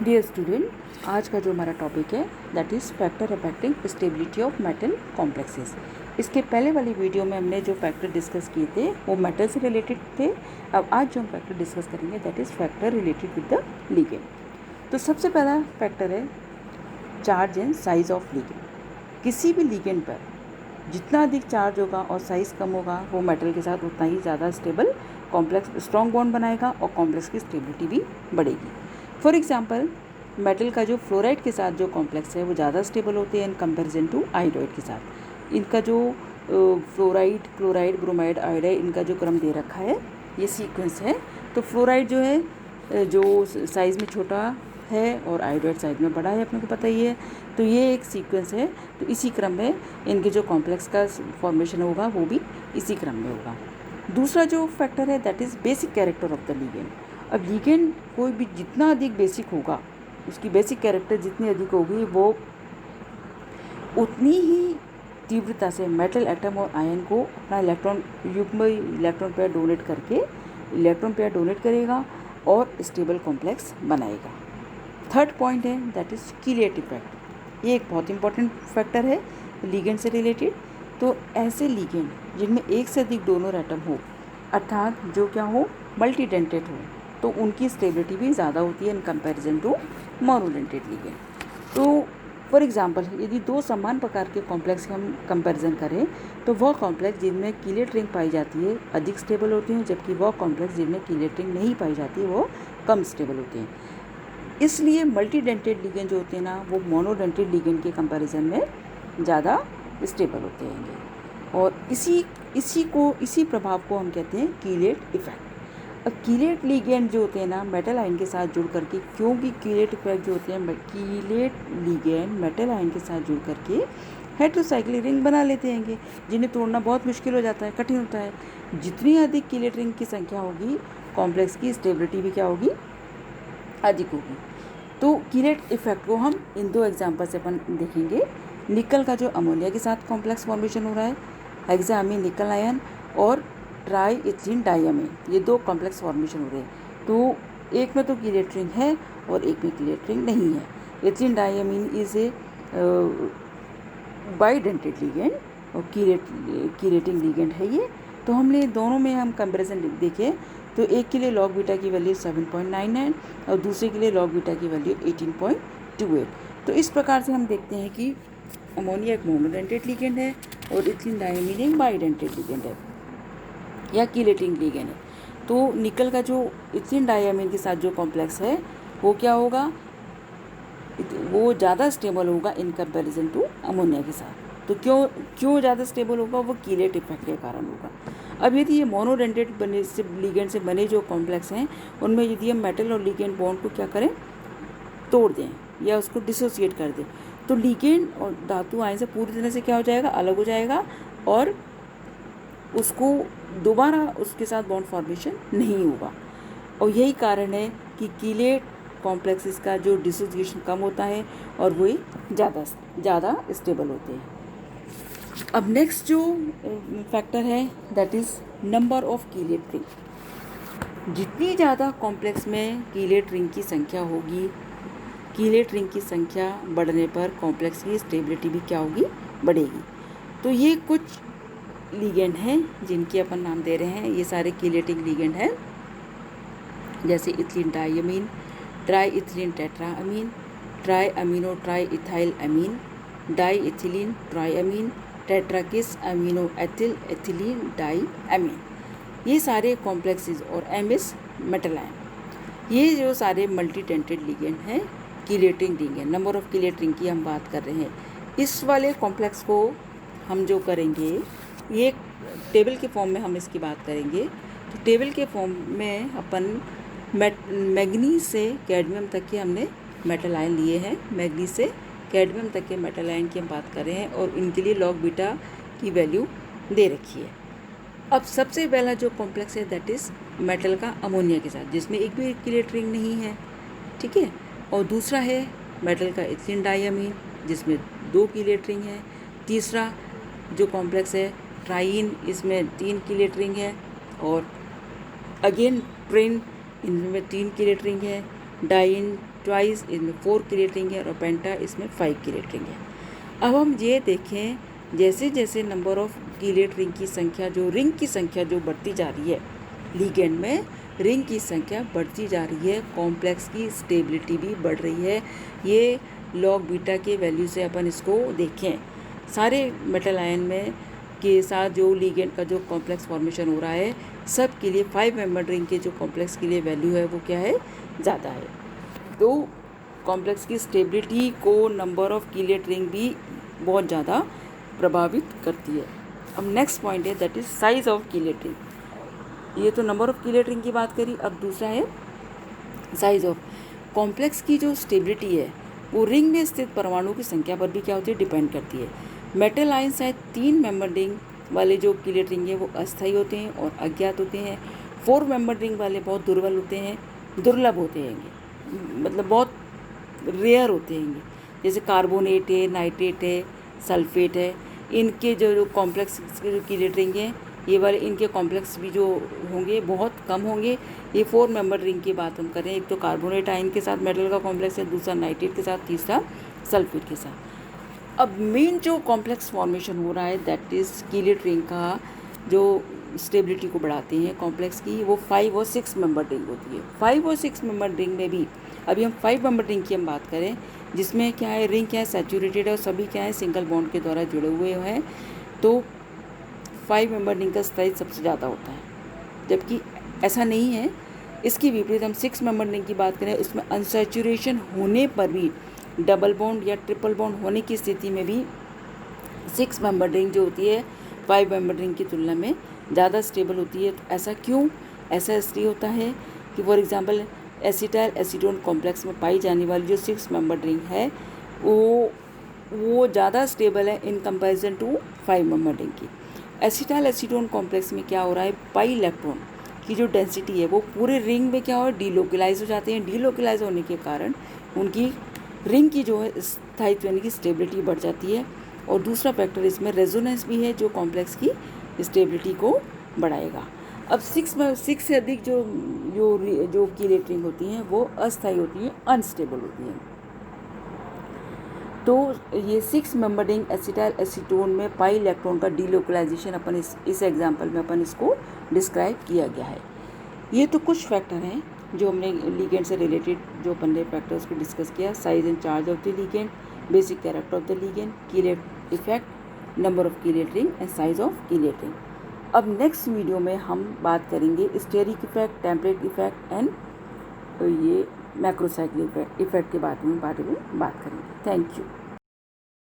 Dear student, आज का जो हमारा टॉपिक है that is factor affecting stability of metal complexes. इसके पहले वाली वीडियो में हमने जो फैक्टर डिस्कस किए थे वो मेटल से रिलेटेड थे। अब आज जो हम फैक्टर डिस्कस करेंगे that is factor related with the ligand. तो सबसे पहला फैक्टर है charge and size of ligand. किसी भी लिगेंड पर जितना अधिक चार्ज होगा और साइज़ कम होगा वो मेटल के साथ उतना ही ज़्यादा स्टेबल कॉम्प्लेक्स स्ट्रॉन्ग बॉन्ड बनाएगा और कॉम्प्लेक्स की स्टेबिलिटी भी बढ़ेगी। फॉर एग्जांपल, मेटल का जो फ्लोराइड के साथ जो कॉम्प्लेक्स है वो ज़्यादा स्टेबल होते हैं इन कंपैरिजन टू आयोडाइड के साथ। इनका जो फ्लोराइड, क्लोराइड, ब्रोमाइड, आयोडाइड, इनका जो क्रम दे रखा है ये सीक्वेंस है। तो फ्लोराइड जो है जो साइज़ में छोटा है और आयोडाइड साइज में बड़ा है, अपने को पता ही है। तो ये एक सीक्वेंस है, तो इसी क्रम में इनके जो कॉम्प्लेक्स का फॉर्मेशन होगा वो भी इसी क्रम में होगा। दूसरा जो फैक्टर है that is basic character of the ligand. अब लिगेंड कोई भी जितना अधिक बेसिक होगा, उसकी बेसिक कैरेक्टर जितनी अधिक होगी वो उतनी ही तीव्रता से मेटल एटम और आयन को अपना इलेक्ट्रॉन युग्म इलेक्ट्रॉन पेयर डोनेट करके इलेक्ट्रॉन पेयर डोनेट करेगा और स्टेबल कॉम्प्लेक्स बनाएगा। थर्ड पॉइंट है दैट इज़ कीलेट इफेक्ट। ये एक बहुत इंपॉर्टेंट फैक्टर है लिगेंड से रिलेटेड। तो ऐसे लिगेंड जिनमें एक से अधिक डोनर एटम हो, अर्थात जो क्या हो, मल्टीडेंटेड हो, तो उनकी स्टेबिलिटी भी ज़्यादा होती है in comparison to monodentate ligand. तो फॉर एग्जांपल, यदि दो समान प्रकार के कॉम्प्लेक्स की हम कंपैरिजन करें तो वह कॉम्प्लेक्स जिनमें कीलेट रिंग पाई जाती है अधिक स्टेबल होते हैं, जबकि वह कॉम्प्लेक्स जिनमें कीलेट रिंग नहीं पाई जाती वो कम स्टेबल होते हैं। इसलिए मल्टीडेंटेड लिगेंड जो होते हैं ना वो मोनोडेंटेड लिगेंड के कंपैरिजन में ज़्यादा स्टेबल होते हैं। और इसी प्रभाव को हम कहते हैं कीलेट इफेक्ट। अब कीलेट लिगेंड जो होते हैं ना मेटल आयन के साथ जुड़ करके, क्योंकि कीलेट इफेक्ट जो होते हैं कीलेट लिगेंड मेटल आयन के साथ जुड़ करके हेटेरोसाइक्लिक रिंग बना लेते हैं, जिन्हें तोड़ना बहुत मुश्किल हो जाता है, कठिन होता है। जितनी अधिक कीलेट रिंग की संख्या होगी कॉम्प्लेक्स की स्टेबिलिटी भी क्या होगी, अधिक होगी। तो कीलेट इफेक्ट को हम इन दो एग्जाम्पल से अपन देखेंगे। निकल का जो अमोनिया के साथ कॉम्प्लेक्स फॉर्मेशन हो रहा है, हेक्सामीन निकल आयन और ट्राई इथिलीन डाइअमीन, ये दो कॉम्प्लेक्स फॉर्मेशन हो रहे हैं। तो एक में तो कीलेट रिंग है और एक में कीलेट रिंग नहीं है। Ethylene diamine is a bidentate ligand और कीलेटिंग लिगेंड है ये। तो हमने दोनों में हम कंपैरिजन देखें तो एक के लिए लॉग बीटा की वैल्यू 7.99 और दूसरे के लिए लॉग बीटा की वैल्यू 18.28। तो इस प्रकार से हम देखते हैं कि अमोनिया एक मोनोडेंटेड लिगेंड है और इथिलीन डाइअमीन एक बाइडेंटेड लिगेंड है या कीलेटिंग लिगेंड है। तो निकल का जो इथिलीन डाइअमीन के साथ जो कॉम्प्लेक्स है वो क्या होगा, वो ज़्यादा स्टेबल होगा इन कंपैरिजन टू अमोनिया के साथ। तो क्यों ज़्यादा स्टेबल होगा, वो कीलेट इफेक्ट के कारण होगा। अब यदि ये मोनोडेंटेड लिगेंड से बने जो कॉम्प्लेक्स हैं उनमें यदि हम मेटल और लिगेंड बॉन्ड को क्या करें, तोड़ दें या उसको डिसोसिएट कर दें, तो लिगेंड और धातु आयन से पूरी तरह से क्या हो जाएगा, अलग हो जाएगा और उसको दोबारा उसके साथ बॉन्ड फॉर्मेशन नहीं होगा। और यही कारण है कि कीलेट कॉम्प्लेक्सेस का जो डिसोसिएशन कम होता है और वही ज़्यादा स्टेबल होते हैं। अब नेक्स्ट जो फैक्टर है that is number of chelate ring. जितनी ज़्यादा कॉम्प्लेक्स में कीलेट रिंग की संख्या होगी, कीलेट रिंग की संख्या बढ़ने पर कॉम्प्लेक्स की स्टेबिलिटी भी क्या होगी, बढ़ेगी। तो ये कुछ लिगेंड हैं जिनके अपन नाम दे रहे हैं, ये सारे कीलेटिंग लिगेंड हैं, जैसे ethylene diamine, triethylene tetramine, triamino triethyl amine, diethylene triamine, tetrakis amino ethyl ethylene diamine. ये सारे कॉम्प्लेक्सेस और एमिस मेटल आयन, ये जो सारे मल्टीडेंटेड लिगेंड हैं, chelating ligand. Number of chelate ring की हम बात कर रहे हैं। इस वाले कॉम्प्लेक्स को हम जो करेंगे, ये टेबल के फॉर्म में हम इसकी बात करेंगे। तो टेबल के फॉर्म में अपन मैग्नीज से कैडमियम तक के हमने मेटल आयन लिए हैं, मैग्नीज से कैडमियम तक के मेटल आयन की हम बात कर रहे हैं और इनके लिए लॉग बीटा की वैल्यू दे रखी है। अब सबसे पहला जो कॉम्प्लेक्स है दैट इज़ मेटल का अमोनिया के साथ, जिसमें एक भी कीलेट रिंग नहीं है, ठीक है। और दूसरा है मेटल का इथिलीन डाइअमीन जिसमें 2 कीलेट रिंग है। तीसरा जो कॉम्प्लेक्स है ट्राइन, इसमें 3 कीलेट रिंग है। और अगेन ट्रेन, इनमें 3 कीलेट रिंग है। डाइन ट्वाइस इसमें 4 कीलेट रिंग है और पेंटा इसमें 5 कीलेट रिंग है। अब हम ये देखें जैसे जैसे नंबर ऑफ कीलेट रिंग की संख्या जो रिंग की संख्या जो बढ़ती जा रही है, लिगेंड में रिंग की संख्या बढ़ती जा रही है, कॉम्प्लेक्स की स्टेबिलिटी भी बढ़ रही है। ये लॉग बीटा के वैल्यू से अपन इसको देखें, सारे मेटल आयन में के साथ जो लिगेंड का जो कॉम्प्लेक्स फॉर्मेशन हो रहा है, सब के लिए 5 मेंबर रिंग के जो कॉम्प्लेक्स के लिए वैल्यू है वो क्या है, ज़्यादा है। तो कॉम्प्लेक्स की स्टेबिलिटी को नंबर ऑफ कीलेट रिंग भी बहुत ज़्यादा प्रभावित करती है। अब नेक्स्ट पॉइंट है that is size of chelate ring. ये तो नंबर ऑफ कीलेट रिंग की बात करी, अब दूसरा है साइज ऑफ। कॉम्प्लेक्स की जो स्टेबिलिटी है वो रिंग में स्थित परमाणु की संख्या पर भी क्या होती है, डिपेंड करती है। मेटल आयन शायद 3 मेंबर रिंग वाले जो कीलेट रिंग है वो अस्थायी होते हैं और अज्ञात होते हैं। 4 मेंबर रिंग वाले बहुत दुर्बल होते हैं, दुर्लभ होते हैं, मतलब बहुत रेयर होते हैं। जैसे कार्बोनेट है, नाइट्रेट है, सल्फेट है, इनके जो कॉम्प्लेक्स के जो कीलेट रिंग हैं ये वाले, इनके कॉम्प्लेक्स भी जो होंगे बहुत कम होंगे। ये 4 मेंबर रिंग की बात हम करें, एक तो कार्बोनेट आयन के साथ मेटल का कॉम्प्लेक्स है, दूसरा नाइट्रेट के साथ, तीसरा सल्फेट के साथ। अब मेन जो कॉम्प्लेक्स फॉर्मेशन हो रहा है दैट इज़ कीलेट रिंग का जो स्टेबिलिटी को बढ़ाते हैं कॉम्प्लेक्स की, वो 5 और 6 मेंबर रिंग होती है। 5 और 6 मेंबर रिंग में भी अभी हम 5 मेंबर रिंग की हम बात करें, जिसमें क्या है, रिंग क्या है, सैचुरेटेड है और सभी क्या है, सिंगल बॉन्ड के द्वारा जुड़े हुए हैं। तो 5 मेंबर रिंग का साइज सबसे ज़्यादा होता है, जबकि ऐसा नहीं है। इसकी विपरीत हम 6 मेंबर रिंग की बात करें, उसमें अनसैचुरेशन होने पर भी, डबल बॉन्ड या ट्रिपल बॉन्ड होने की स्थिति में भी 6 मेंबर रिंग जो होती है 5 मेंबर रिंग की तुलना में ज़्यादा स्टेबल होती है। तो ऐसा क्यों? ऐसा इसलिए होता है कि for example acetyl acetone complex में पाई जाने वाली जो 6 मेंबर रिंग है वो ज़्यादा स्टेबल है in comparison to 5 member ring की। एसिटाइल एसीटोन कॉम्प्लेक्स में क्या हो रहा है, पाई इलेक्ट्रॉन की जो डेंसिटी है वो पूरे रिंग में क्या हो, डीलोकलाइज हो जाते हैं। डीलोकलाइज होने के कारण उनकी रिंग की जो है स्थायित्व यानी कि स्टेबिलिटी बढ़ जाती है। और दूसरा फैक्टर इसमें रेजोनेंस भी है जो कॉम्प्लेक्स की स्टेबिलिटी को बढ़ाएगा। अब 6 से अधिक जो कीलेट रिंग होती हैं वो अस्थायी होती हैं, अनस्टेबल होती हैं। तो ये 6 मेंबर रिंग एसिटाइल एसीटोन में पाई इलेक्ट्रॉन का डीलोकलाइजेशन अपन इस एग्जाम्पल में अपन इसको डिस्क्राइब किया गया है। ये तो कुछ फैक्टर हैं जो हमने लिगेंड से रिलेटेड जो अपन ने फैक्टर्स को डिस्कस किया। Size and charge of the ligand, basic character of the ligand, chelate effect, number of chelate ring and size of chelate ring. अब नेक्स्ट वीडियो में हम बात करेंगे steric effect, template effect and ये macrocyclic effect के बारे में बात करेंगे। Thank you.